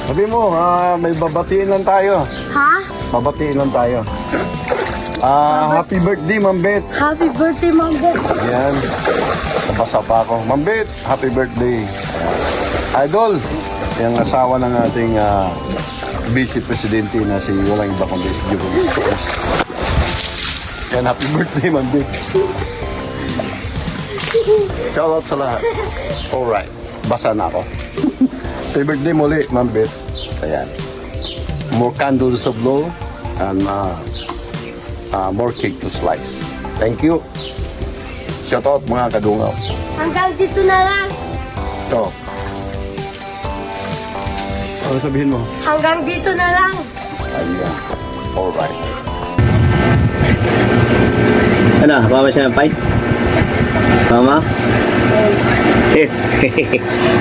Sabi mo, may babatiin lang tayo. Ha? Babatiin lang tayo. Happy birthday, Ma'am Beth. Happy birthday, Ma'am Beth. Ayan. Nabasa pa ako. Ma'am Beth, happy birthday. Idol, yung asawa ng ating Vice Presidente na si walang iba kundi si Juventus Cruz. Ayan, happy birthday, Ma'am Beth. Shout out sa lahat. Alright, basa na ako. Happy birthday muli, Ma'am Beth. Ayan. More candles to blow and more cake to slice. Thank you. Shout out mga kadungaw. Hanggang dito na lang. Ito. Ano sabihin mo? Hanggang dito na lang. Ayan. Alright. Ano? Mama siya ng fight? Mama?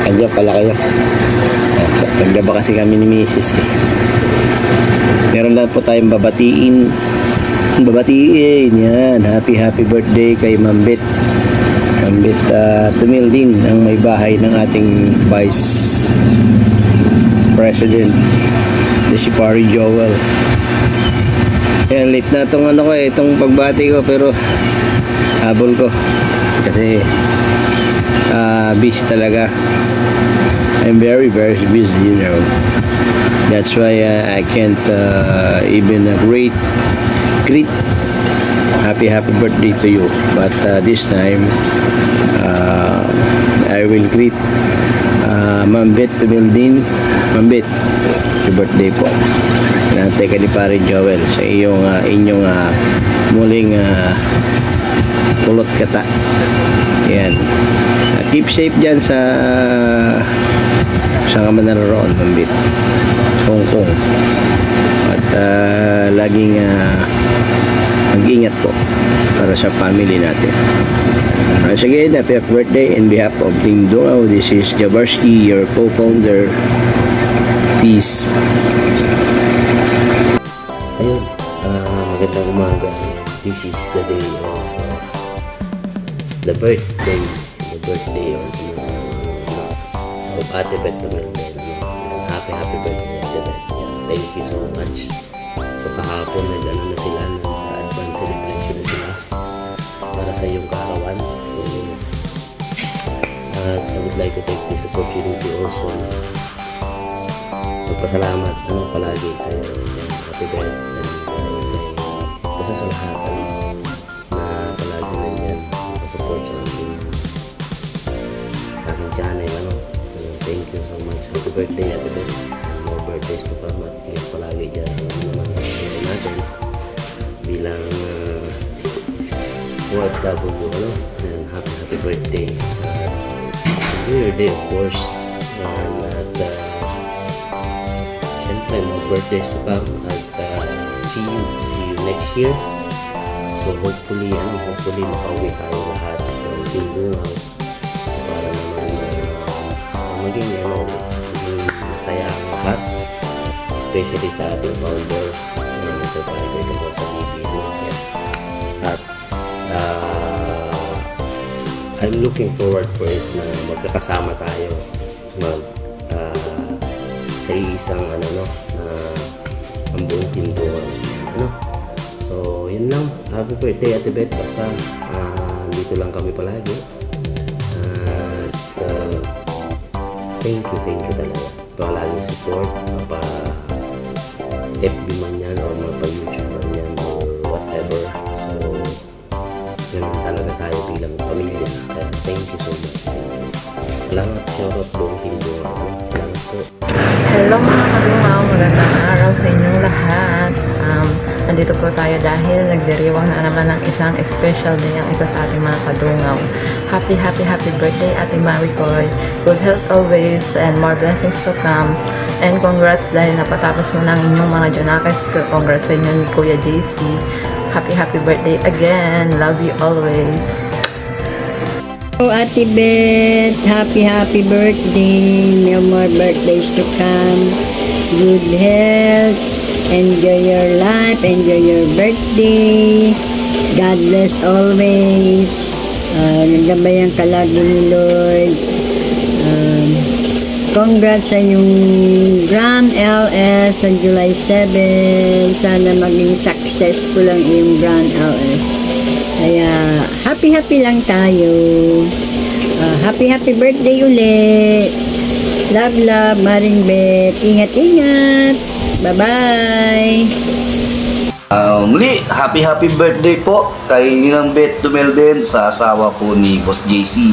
Andiyan pala kayo. Naglaba kasi kami ni Mrs. Meron lang po tayong babatiin. Yan. Happy birthday kay Ma'am Beth. Ma'am Beth Tumildin, ang may bahay ng ating Vice President, si Pari Joel. Yan, late na itong itong pagbati ko, pero habol ko kasi busy talaga. I'm very busy, you know. That's why I can't even greet happy birthday to you. But this time I will greet Ma'am Beth Tumildin. Ma'am Beth, happy birthday po. Nantay ka ni Pare Joel sa inyong muling kulot kata. Yan. Keep safe dyan sa ka man naroon, Ma'am Beth, Hong Kong. At laging mag-ingat po para sa family natin. Once again, happy birthday in behalf of Team Dungaw. This is Jabarski, your co-founder. Peace. Ayun, magandang umaga. This is the day of the birthday of Ate Beth Tumildin. Happy birthday, Ate Beth. Thank you so much. So kahapon nag-ano na sila ng advance celebration na sila para sa iyong kaarawan. I would like to take this opportunity also na magpasalamat palagi sa iyo, Ate Beth, and basta sa lahat na palagi nandiyan support sa aking channel. Thank you so much. Happy birthday, Ate Beth. More birthdays to come at ingat palagi dyan sa naman natin bilang OFW, and happy birthday. Enjoy your day, of course, at syempre more birthdays to come, at see you next year. So hopefully makauwi tayo lahat ng Team Dungaw para naman maging masaya ang lahat, especially sa ating founder Mr. Parigoy tungkol sa BBB. At I'm looking forward for it na magkakasama tayo sa isang ang buong Team Dungaw. So yun lang. Happy birthday, Ate Beth. Basta dito lang kami palagi. Thank you talaga. Palaging support, FB man yan or mapa-YouTube man yan or whatever. So yun talaga tayo bilang pamilya. Kaya thank you so much. Salamat, shoutout buong Team Dungaw. Salamat po. Hello mga kadungaw, magandang araw sa inyong lahat. Nandito po tayo dahil nagdiriwang na naman ng isang special day ang isa sa ating mga kadungaw. Happy birthday, Ate Maricoy. Good health always and more blessings to come. And congrats dahil napatapos mo ng inyong mga Junakes. Congrats sa inyo ni Kuya JC. Happy birthday again. Love you always. Oh, Ate Beth, happy birthday. No more birthdays to come. Good health. Enjoy your life. Enjoy your birthday. God bless always. Naggabayan ka lagi ni Lord. Congrats sa yung Grand LS sa July 7. Sana maging successful ang iyong Grand LS. Kaya happy lang tayo. Happy birthday ulit. Love, Maring Bet. Ingat. Bye-bye. Muli, happy birthday po kay Ninang Bet Tumelden sa asawa po ni Boss JC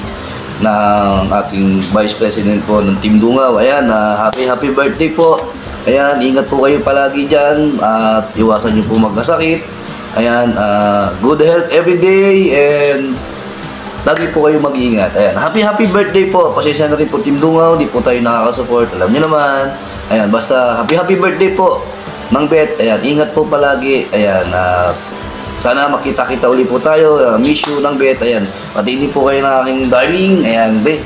ng ating Vice President po ng Team Dungaw. Ayan, happy birthday po. Ayan, ingat po kayo palagi dyan at iwasan nyo po magkasakit. Ayan, good health every day and lagi po kayo mag-iingat. Ayan, happy birthday po. Pasensya na rin po Team Dungaw, di po tayo nakakasupport. Alam nyo naman. Ayan, basta happy birthday po ng Bet. Ayan, ingat po palagi. Ayan, sana makita-kita uli po tayo. Miss you ng Bet. Ayan, pati po kayo ng aking darling. Ayan, Bet.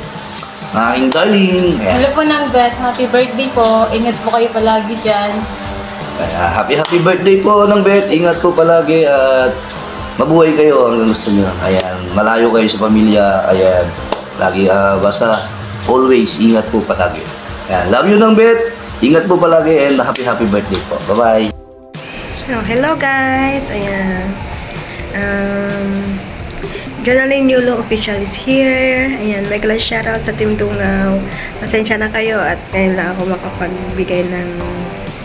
Ng aking darling. Ayan. Hello po ng Bet. Happy birthday po. Ingat po kayo palagi dyan. Ayan, happy birthday po ng Bet. Ingat po palagi at mabuhay kayo hanggang gusto nyo. Ayan, malayo kayo sa pamilya. Ayan, lagi, basta always ingat po palagi. Ayan, love you ng Bet. Ingat po palagi and happy birthday po. Bye-bye. So, hello guys. Ayan. Journaling Yulo Official is here. Ayan, mega shoutout sa Team Dungaw. Pasensya na kayo at ngayon lang ako makapagbigay ng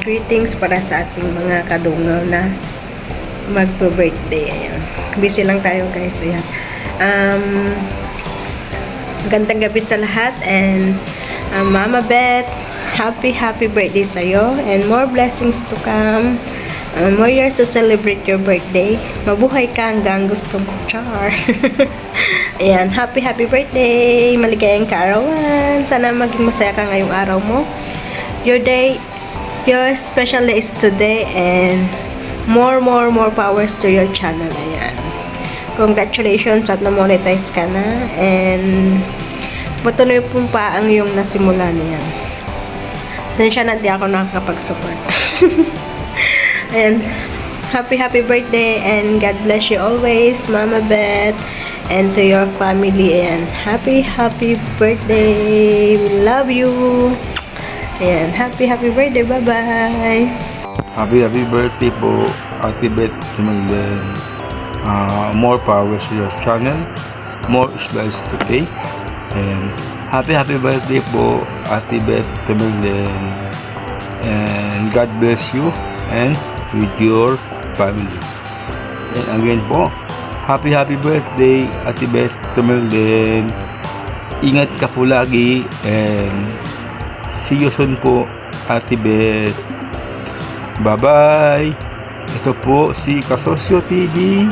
greetings para sa ating mga kadungaw na magpo-birthday. Ayan. Busy lang tayo guys. Ayan. Magandang gabi sa lahat and Mama Bet, happy birthday sa'yo and more blessings to come. More years to celebrate your birthday. Mabuhay ka hanggang gustong char. Ayan, happy birthday. Maligayang kaarawan. Sana maging masaya ka ngayong araw mo. Your special day is today and more powers to your channel. Ayan. Congratulations at na-monetize ka na and patuloy pa ang iyong nasimula niyan. Siya na di ako nakakapag-support. And happy birthday and God bless you always, Mama Bet, and to your family. And happy birthday. We love you. And happy birthday. Bye-bye. Happy birthday po, Ate Bet Tumelden. More power to your channel. More slice to take. And happy birthday po, Ate Bet Tumelden. And God bless you and with your family. And again po, happy birthday, Ate Bet Tumelden. Ingat ka po lagi and see you soon po, Ate Bet. Bye-bye. Ito po si Kasosyo TV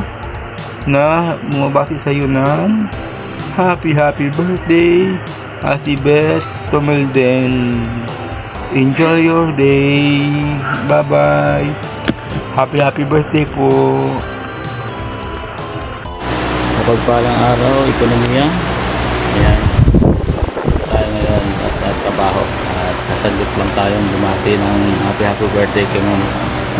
na bumabati sa iyo ng happy birthday, Ate Bet Tumelden. Enjoy your day. Bye-bye. Happy birthday po. Mapagpalang araw, ekonomiya. Ayan. Tayo ngayon sa trabaho at kasaglit lang tayong bumati ng happy birthday kay Ma'am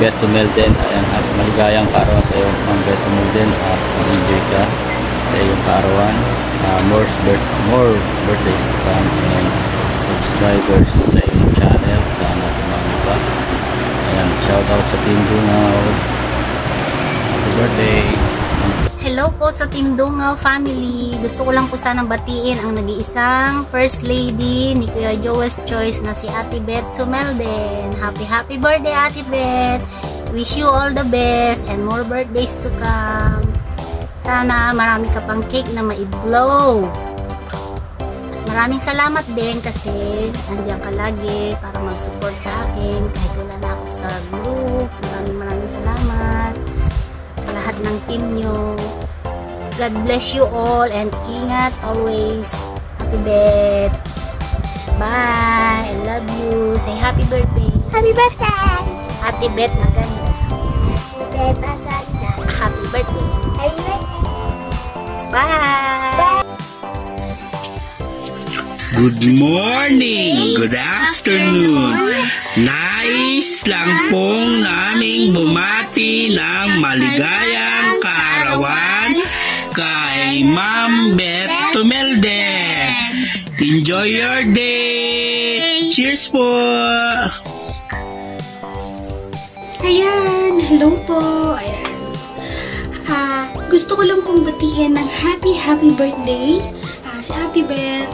Bet Tumelden. Ayan, at maligayang kaarawan sa iyo, Ma'am Bet Tumelden, at mag-enjoy ka sa iyong kaarawan. More birthdays to come and subscribers sa iyong channel. Sana tumami pa. Ayan, shoutout sa Team Dungaw. Happy birthday. Hello po sa Team Dungaw family. Gusto ko lang po sanang batiin ang nag-iisang First Lady ni Kuya Joel's Choice na si Ate Bet Tumelden. Happy birthday, Ate Bet. Wish you all the best and more birthdays to come. Sana marami ka pang cake na ma-blow. Maraming salamat din kasi nandiyan ka lagi para mag-support sa akin kahit wala na ako sa group. Maraming salamat sa lahat ng team nyo. God bless you all and ingat always, Ate Bet. Bye! I love you. Say happy birthday. Happy birthday! Ate Bet maganda. Happy birthday! Happy birthday. Happy birthday! Bye! Good morning! Good afternoon! Nais lang pong naming bumati ng maligayang kaarawan kay Ma'am Bet Tumelden. Enjoy your day! Cheers po! Ayan, hello po. Ayan. Gusto ko lang pong batiin ng happy birthday si Ate Beth.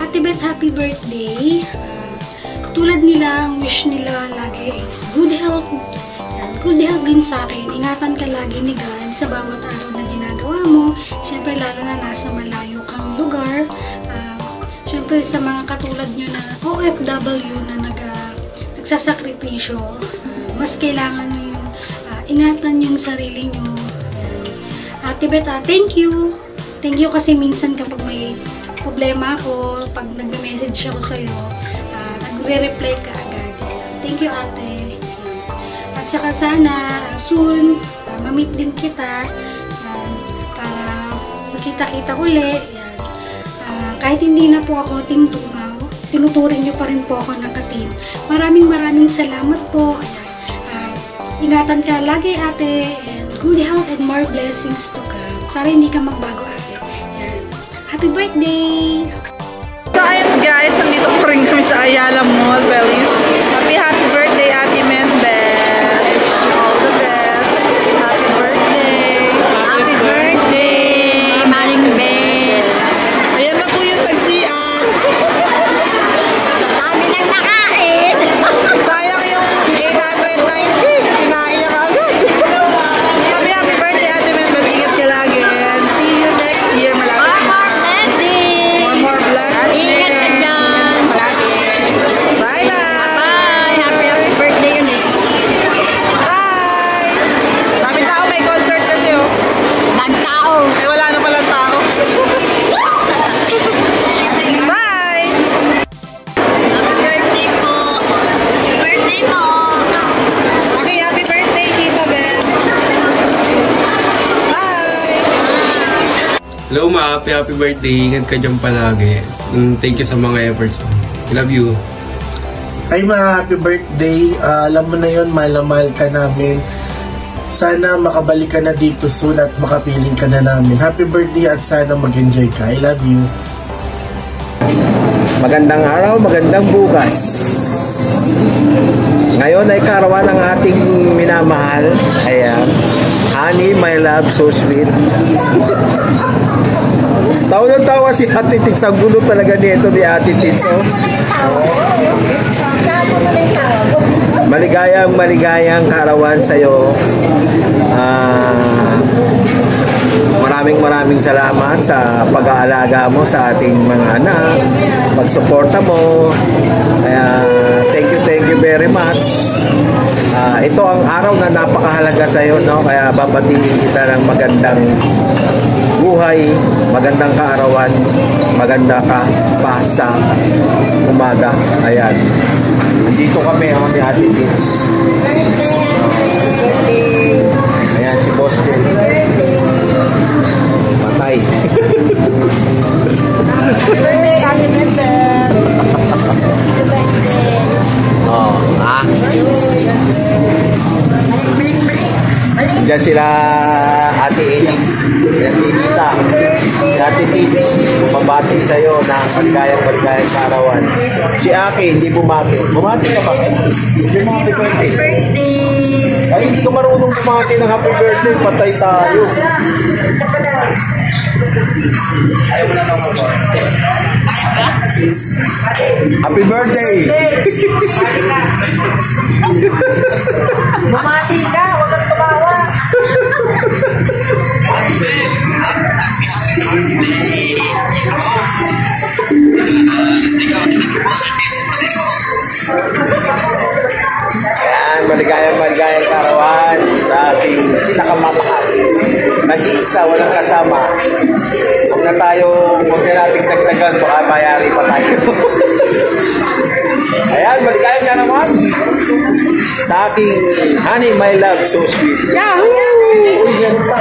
Ate Beth, happy birthday. Tulad nila, ang wish nila lagi is good health. Ayan, good health din sa akin. Ingatan ka lagi ni God sa bawat araw na ginagawa mo. Siyempre, lalo na nasa malayo kang lugar. Siyempre, sa mga katulad nyo na OFW na nagsasakripisyo, mas kailangan nyo yung ingatan yung sarili nyo. Ate Beth, thank you. Thank you kasi minsan kapag may problema ako, pag nag-message ako sa'yo, nagre-reply ka agad. Thank you, ate. At saka sana, soon, ma-meet din kita para magkita-kita uli. Kahit hindi na po ako Team Dungaw, tinuturing nyo pa rin po ako ng ka-team. Maraming salamat po. Ingatan ka lagi, ate, and good health and more blessings to come. Sana hindi ka magbago, ate. Yan. Happy birthday! So ayun guys, nandito po rin kami sa Ayala Mall, Belize. Happy birthday, Ate Menbeth. All the best. Happy birthday. Happy birthday, Maring Beth. Ayan na po yung tagsian. Sa dami nang nakain. Sayang yung 890. Kinain niya kaagad. Happy birthday, Ate Menbeth. Ingat ka lagi. And see you next year. Malapit na. More blessings. Ingat ka dyan. Bye na. Bye. Happy birthday ulit. Bye. Daming tao, may concert kasi oh. Nagtao. Ay, wala na palang tao. Bye. Happy birthday po. Happy birthday po. Okay, happy birthday, Tita Ben. Bye. Hello ma, happy birthday. Ingat ka dyan palagi. Thank you sa mga efforts mo. I love you. Ay ma, happy birthday. Alam mo na yun, mahal na mahal ka namin. Sana makabalik ka na dito soon at makapiling ka na namin. Happy birthday at sana mag-enjoy ka. I love you. Magandang araw, magandang bukas. Ngayon ay karawan ng ating minamahal. Ayan. Honey, my love, so sweet. Tawa si Ate Tits. Ang gulo talaga nito ni Ate Tits. Oh. Maligayang karawan sa'yo. Maraming salamat sa pag-aalaga mo sa ating mga anak, pagsuporta mo. Kaya thank you very much. Ito ang araw na napakahalaga sa iyo, no? Kaya babatiin kita ng magandang buhay, magandang kaarawan, maganda ka pa sa umaga. Ayan. Dito kami ni Ate Tits. Ayan si Boss Jen. Matay. Birthday, Ate Menbeth. Oh, Diyan sila Ate Edith. Yan si Tita. Ate Tits. Bumabati sa'yo ng maligayang kaarawan. Si Aki, hindi bumati. Bumati ka ba? Hindi mo happy birthday. Ay, hindi ka marunong bumati ng happy birthday. Patay tayo. Ayaw mo na lang ako. Happy birthday! Bumati ka, huwag kang tumawa. Ayan, maligayang kaarawan sa ating pinakamamahal. Nag-iisa, walang kasama. Huwag na nating dagdagan, baka mayari pa tayo. Ayan, maligayang kaarawan sa aking honey, my love, so sweet. Yahoo! Uy, yan pa.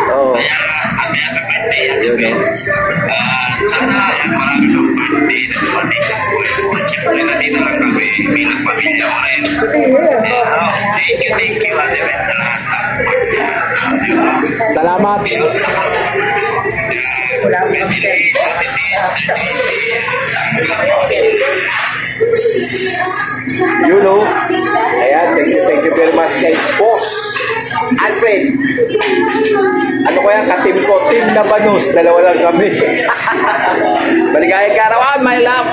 Oh. Yun, oh. Sana yan marami ng birthday na dumating sa buhay ko. At siyempre nandito lang kami bilang pamilya ko rin. Thank you, Ate Ben, sa lahat ng birthday. Salamat. You know. Ayan, thank you very much kay Boss Alfred. Ano kaya ka-team ko? Team na Banus. Dalawa lang kami. Maligayang karawan, my love.